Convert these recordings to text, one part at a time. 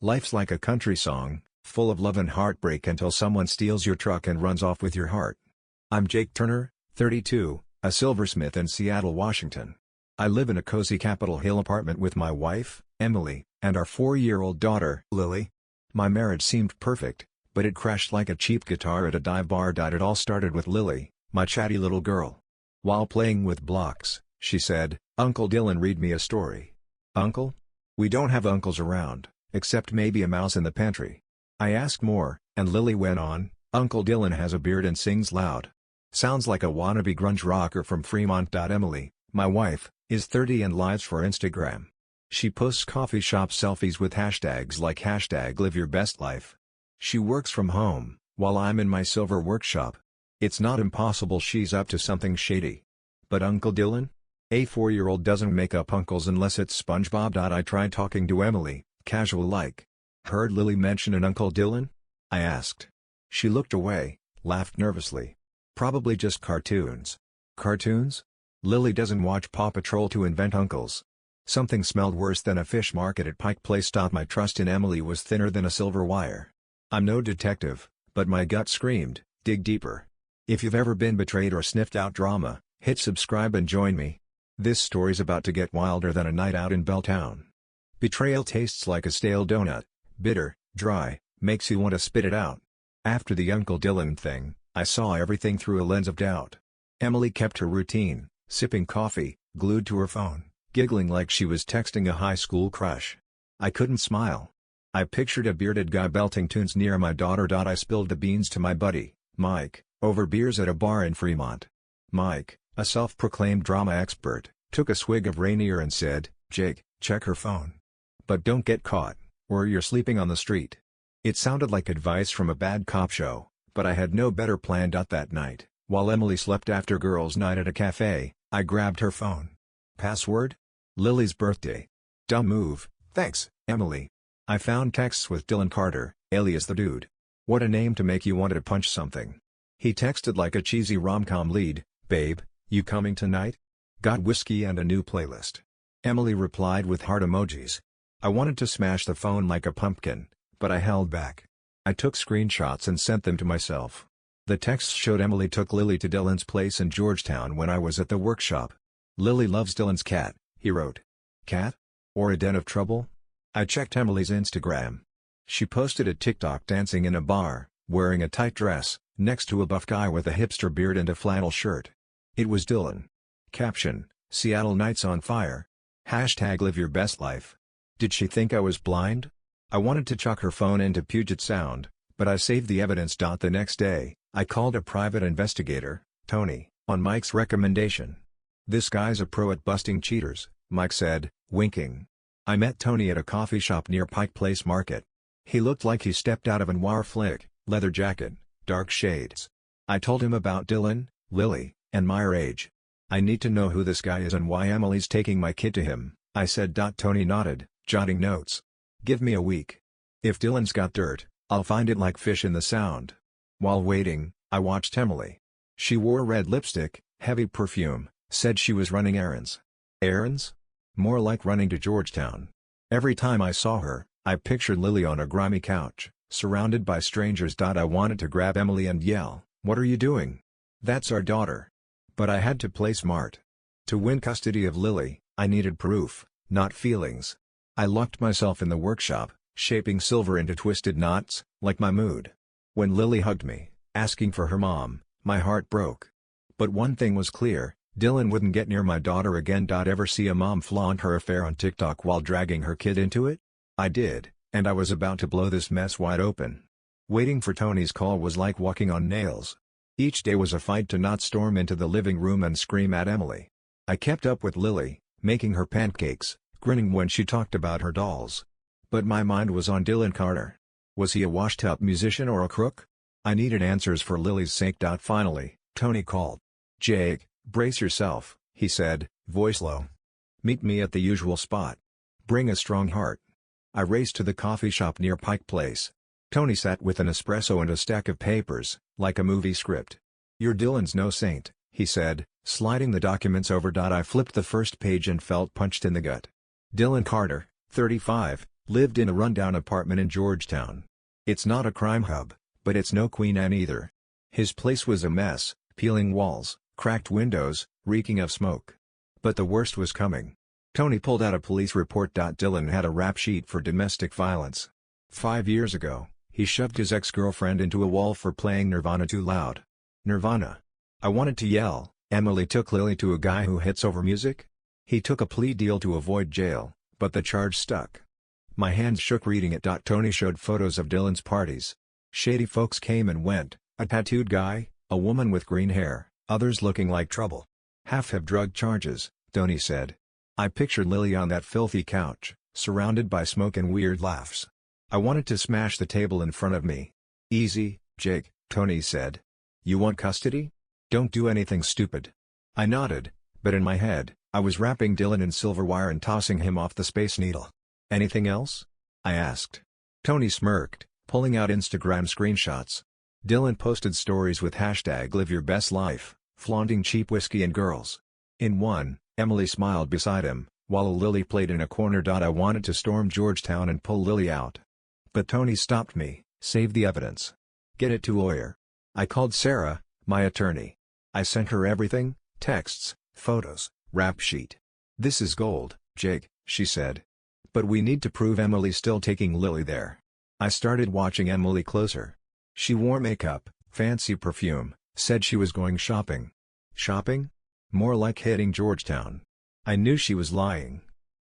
Life's like a country song, full of love and heartbreak until someone steals your truck and runs off with your heart. I'm Jake Turner, 32, a silversmith in Seattle, Washington. I live in a cozy Capitol Hill apartment with my wife, Emily, and our 4-year-old daughter, Lily. My marriage seemed perfect, but it crashed like a cheap guitar at a dive bar. It all started with Lily, my chatty little girl. While playing with blocks, she said, "Uncle Dylan, read me a story." Uncle? We don't have uncles around, except maybe a mouse in the pantry. I asked more, and Lily went on, "Uncle Dylan has a beard and sings loud. Sounds like a wannabe grunge rocker from Fremont." Emily, my wife, is 30 and lives for Instagram. She posts coffee shop selfies with hashtags like #LiveYourBestLife. She works from home, while I'm in my silver workshop. It's not impossible she's up to something shady. But Uncle Dylan? A 4-year-old doesn't make up uncles unless it's SpongeBob. I tried talking to Emily, casual like. "Heard Lily mention an Uncle Dylan?" I asked. She looked away, laughed nervously. "Probably just cartoons." "Cartoons? Lily doesn't watch Paw Patrol to invent uncles." Something smelled worse than a fish market at Pike Place. My trust in Emily was thinner than a silver wire. I'm no detective, but my gut screamed, dig deeper. If you've ever been betrayed or sniffed out drama, hit subscribe and join me. This story's about to get wilder than a night out in Belltown. Betrayal tastes like a stale donut, bitter, dry, makes you want to spit it out. After the Uncle Dylan thing, I saw everything through a lens of doubt. Emily kept her routine, sipping coffee, glued to her phone, giggling like she was texting a high school crush. I couldn't smile. I pictured a bearded guy belting tunes near my daughter. I spilled the beans to my buddy, Mike, over beers at a bar in Fremont. Mike, a self-proclaimed drama expert, took a swig of Rainier and said, "Jake, check her phone. But don't get caught, or you're sleeping on the street." It sounded like advice from a bad cop show, but I had no better plan. That night, while Emily slept after girls' night at a cafe, I grabbed her phone. Password? Lily's birthday. Dumb move, thanks, Emily. I found texts with Dylan Carter, alias the Dude. What a name to make you want to punch something. He texted like a cheesy rom-com lead, "Babe, you coming tonight? Got whiskey and a new playlist." Emily replied with heart emojis. I wanted to smash the phone like a pumpkin, but I held back. I took screenshots and sent them to myself. The text showed Emily took Lily to Dylan's place in Georgetown when I was at the workshop. "Lily loves Dylan's cat," he wrote. "Cat? Or a den of trouble?" I checked Emily's Instagram. She posted a TikTok dancing in a bar, wearing a tight dress, next to a buff guy with a hipster beard and a flannel shirt. It was Dylan. Caption: "Seattle nights on fire. #LiveYourBestLife." Did she think I was blind? I wanted to chuck her phone into Puget Sound, but I saved the evidence. The next day, I called a private investigator, Tony, on Mike's recommendation. "This guy's a pro at busting cheaters," Mike said, winking. I met Tony at a coffee shop near Pike Place Market. He looked like he stepped out of a noir flick, leather jacket, dark shades. I told him about Dylan, Lily, and my age. "I need to know who this guy is and why Emily's taking my kid to him," I said. Tony nodded, jotting notes. "Give me a week. If Dylan's got dirt, I'll find it like fish in the Sound." While waiting, I watched Emily. She wore red lipstick, heavy perfume, said she was running errands. Errands? More like running to Georgetown. Every time I saw her, I pictured Lily on a grimy couch, surrounded by strangers. I wanted to grab Emily and yell, "What are you doing? That's our daughter." But I had to play smart. To win custody of Lily, I needed proof, not feelings. I locked myself in the workshop, shaping silver into twisted knots, like my mood. When Lily hugged me, asking for her mom, my heart broke. But one thing was clear: Dylan wouldn't get near my daughter again. Ever see a mom flaunt her affair on TikTok while dragging her kid into it? I did, and I was about to blow this mess wide open. Waiting for Tony's call was like walking on nails. Each day was a fight to not storm into the living room and scream at Emily. I kept up with Lily, making her pancakes, grinning when she talked about her dolls. But my mind was on Dylan Carter. Was he a washed-up musician or a crook? I needed answers for Lily's sake. Finally, Tony called. "Jake, brace yourself," he said, voice low. "Meet me at the usual spot. Bring a strong heart." I raced to the coffee shop near Pike Place. Tony sat with an espresso and a stack of papers, like a movie script. "Your Dylan's no saint," he said, sliding the documents over. I flipped the first page and felt punched in the gut. Dylan Carter, 35, Lived in a rundown apartment in Georgetown. It's not a crime hub, but it's no Queen Anne either. His place was a mess, peeling walls, cracked windows, reeking of smoke. But the worst was coming. Tony pulled out a police report. Dylan had a rap sheet for domestic violence. 5 years ago, he shoved his ex-girlfriend into a wall for playing Nirvana too loud. Nirvana. I wanted to yell, Emily took Lily to a guy who hits over music? He took a plea deal to avoid jail, but the charge stuck. My hands shook reading it. Tony showed photos of Dylan's parties. Shady folks came and went, a tattooed guy, a woman with green hair, others looking like trouble. Half have drug charges, Tony said. I pictured Lily on that filthy couch, surrounded by smoke and weird laughs. I wanted to smash the table in front of me. Easy, Jake, Tony said. You want custody? Don't do anything stupid. I nodded, but in my head, I was wrapping Dylan in silver wire and tossing him off the Space Needle. Anything else? I asked. Tony smirked, pulling out Instagram screenshots. Dylan posted stories with hashtag #LiveYourBestLife, flaunting cheap whiskey and girls. In one, Emily smiled beside him, while Lily played in a corner. I wanted to storm Georgetown and pull Lily out. But Tony stopped me. Save the evidence. Get it to lawyer. I called Sarah, my attorney. I sent her everything, texts, photos, rap sheet. This is gold, Jake, she said. But we need to prove Emily's still taking Lily there. I started watching Emily closer. She wore makeup, fancy perfume, said she was going shopping. Shopping? More like hitting Georgetown. I knew she was lying.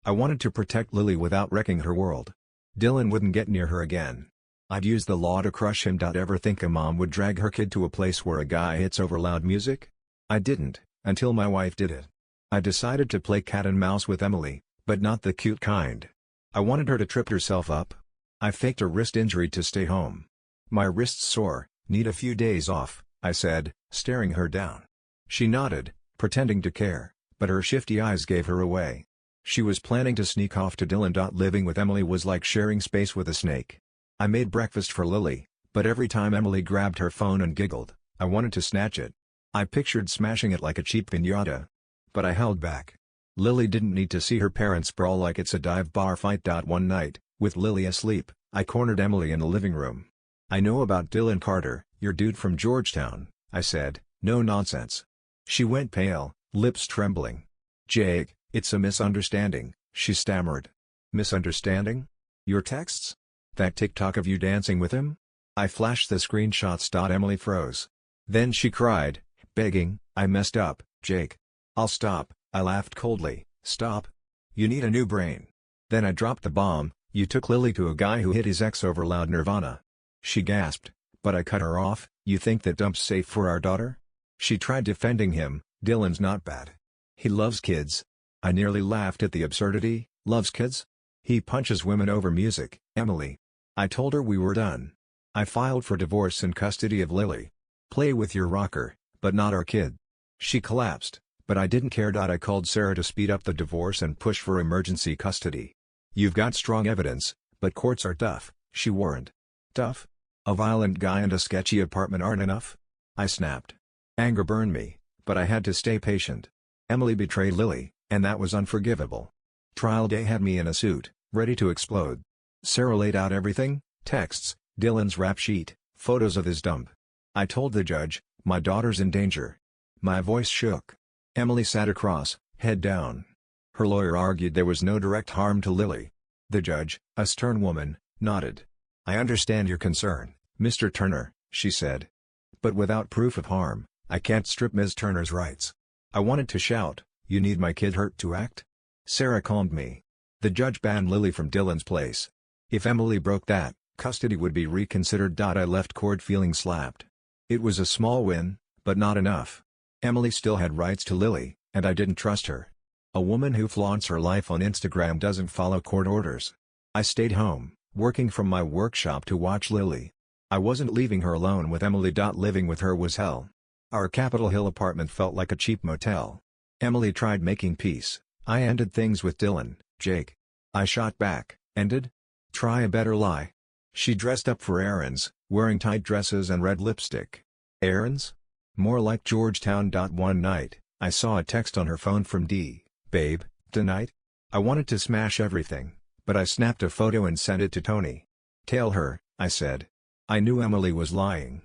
I wanted to protect Lily without wrecking her world. Dylan wouldn't get near her again. I'd use the law to crush him. Ever think a mom would drag her kid to a place where a guy hits over loud music? I didn't, until my wife did it. I decided to play cat and mouse with Emily, but not the cute kind. I wanted her to trip herself up. I faked a wrist injury to stay home. My wrist's sore, need a few days off, I said, staring her down. She nodded, pretending to care, but her shifty eyes gave her away. She was planning to sneak off to Dylan. Living with Emily was like sharing space with a snake. I made breakfast for Lily, but every time Emily grabbed her phone and giggled, I wanted to snatch it. I pictured smashing it like a cheap piñata. But I held back. Lily didn't need to see her parents brawl like it's a dive bar fight. One night, with Lily asleep, I cornered Emily in the living room. I know about Dylan Carter, your dude from Georgetown, I said, no nonsense. She went pale, lips trembling. Jake, it's a misunderstanding, she stammered. Misunderstanding? Your texts? That TikTok of you dancing with him? I flashed the screenshots. Emily froze. Then she cried, begging, I messed up, Jake. I'll stop, I laughed coldly. Stop? You need a new brain. Then I dropped the bomb. You took Lily to a guy who hit his ex over loud Nirvana. She gasped, but I cut her off. You think that dump's safe for our daughter? She tried defending him. Dylan's not bad. He loves kids. I nearly laughed at the absurdity. Loves kids? He punches women over music, Emily. I told her we were done. I filed for divorce and custody of Lily. Play with your rocker, but not our kid. She collapsed, but I didn't care. I called Sarah to speed up the divorce and push for emergency custody. You've got strong evidence, but courts are tough, she warned. Tough? A violent guy and a sketchy apartment aren't enough? I snapped. Anger burned me, but I had to stay patient. Emily betrayed Lily, and that was unforgivable. Trial day had me in a suit, ready to explode. Sarah laid out everything, texts, Dylan's rap sheet, photos of his dump. I told the judge, my daughter's in danger. My voice shook. Emily sat across, head down. Her lawyer argued there was no direct harm to Lily. The judge, a stern woman, nodded. I understand your concern, Mr. Turner, she said. But without proof of harm, I can't strip Ms. Turner's rights. I wanted to shout, you need my kid hurt to act? Sarah calmed me. The judge banned Lily from Dylan's place. If Emily broke that, custody would be reconsidered. I left court feeling slapped. It was a small win, but not enough. Emily still had rights to Lily, and I didn't trust her. A woman who flaunts her life on Instagram doesn't follow court orders. I stayed home, working from my workshop to watch Lily. I wasn't leaving her alone with Emily. Living with her was hell. Our Capitol Hill apartment felt like a cheap motel. Emily tried making peace. I ended things with Dylan, Jake. I shot back, ended? Try a better lie. She dressed up for errands, wearing tight dresses and red lipstick. Errands? More like Georgetown. One night, I saw a text on her phone from D. Babe, tonight? I wanted to smash everything, But I snapped a photo and sent it to Tony. Tell her, I said. I knew Emily was lying.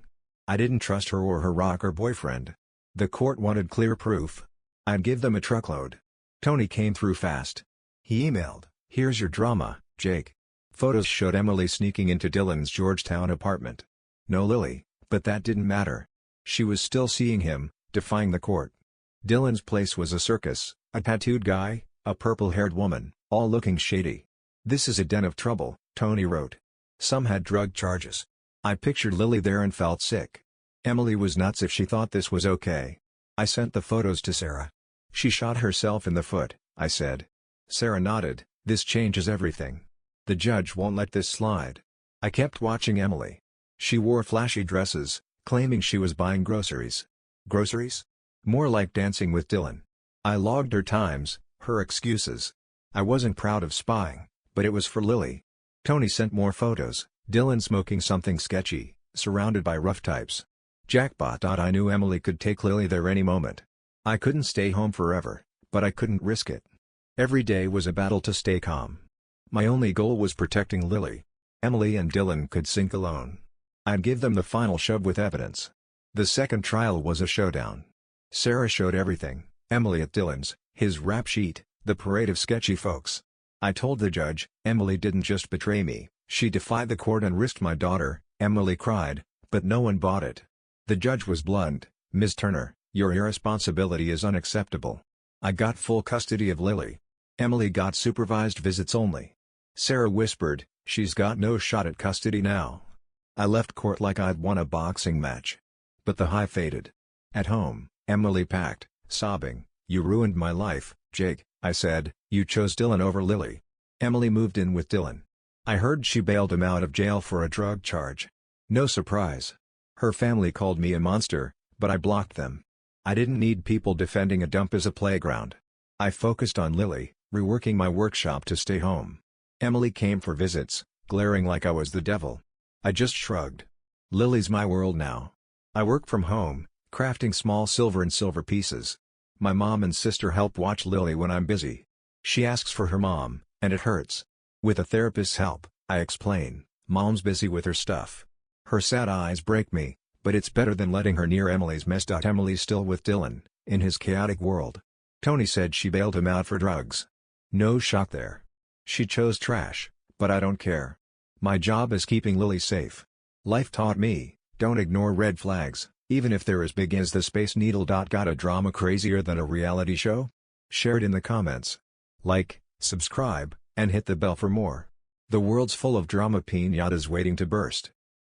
I didn't trust her or her rocker boyfriend. The court wanted clear proof. I'd give them a truckload. Tony came through fast. He emailed, "Here's your drama, Jake." Photos showed Emily sneaking into Dylan's Georgetown apartment. No Lily, but that didn't matter. She was still seeing him, defying the court. Dylan's place was a circus, a tattooed guy, a purple-haired woman, all looking shady. "This is a den of trouble," Tony wrote. Some had drug charges. I pictured Lily there and felt sick. Emily was nuts if she thought this was okay. I sent the photos to Sarah. "She shot herself in the foot," I said. Sarah nodded. "This changes everything. The judge won't let this slide." I kept watching Emily. She wore flashy dresses, claiming she was buying groceries. Groceries? More like dancing with Dylan. I logged her times, her excuses. I wasn't proud of spying, but it was for Lily. Tony sent more photos, Dylan smoking something sketchy, surrounded by rough types. Jackpot. I knew Emily could take Lily there any moment. I couldn't stay home forever, but I couldn't risk it. Every day was a battle to stay calm. My only goal was protecting Lily. Emily and Dylan could sink alone. I'd give them the final shove with evidence. The second trial was a showdown. Sarah showed everything, Emily at Dylan's, his rap sheet, the parade of sketchy folks. I told the judge, "Emily didn't just betray me, she defied the court and risked my daughter," Emily cried, but no one bought it. The judge was blunt, "Ms. Turner, your irresponsibility is unacceptable." I got full custody of Lily. Emily got supervised visits only. Sarah whispered, "She's got no shot at custody now." I left court like I'd won a boxing match. But the high faded. At home, Emily packed, sobbing. "You ruined my life, Jake," I said. "You chose Dylan over Lily." Emily moved in with Dylan. I heard she bailed him out of jail for a drug charge. No surprise. Her family called me a monster, but I blocked them. I didn't need people defending a dump as a playground. I focused on Lily, reworking my workshop to stay home. Emily came for visits, glaring like I was the devil. I just shrugged. Lily's my world now. I work from home, crafting small silver pieces. My mom and sister help watch Lily when I'm busy. She asks for her mom, and it hurts. With a therapist's help, I explain, "Mom's busy with her stuff." Her sad eyes break me, but it's better than letting her near Emily's mess. Emily's still with Dylan, in his chaotic world. Tony said she bailed him out for drugs. No shock there. She chose trash, but I don't care. My job is keeping Lily safe. Life taught me, don't ignore red flags, even if they're as big as the Space Needle. Got a drama crazier than a reality show? Share it in the comments. Like, subscribe, and hit the bell for more. The world's full of drama piñatas waiting to burst.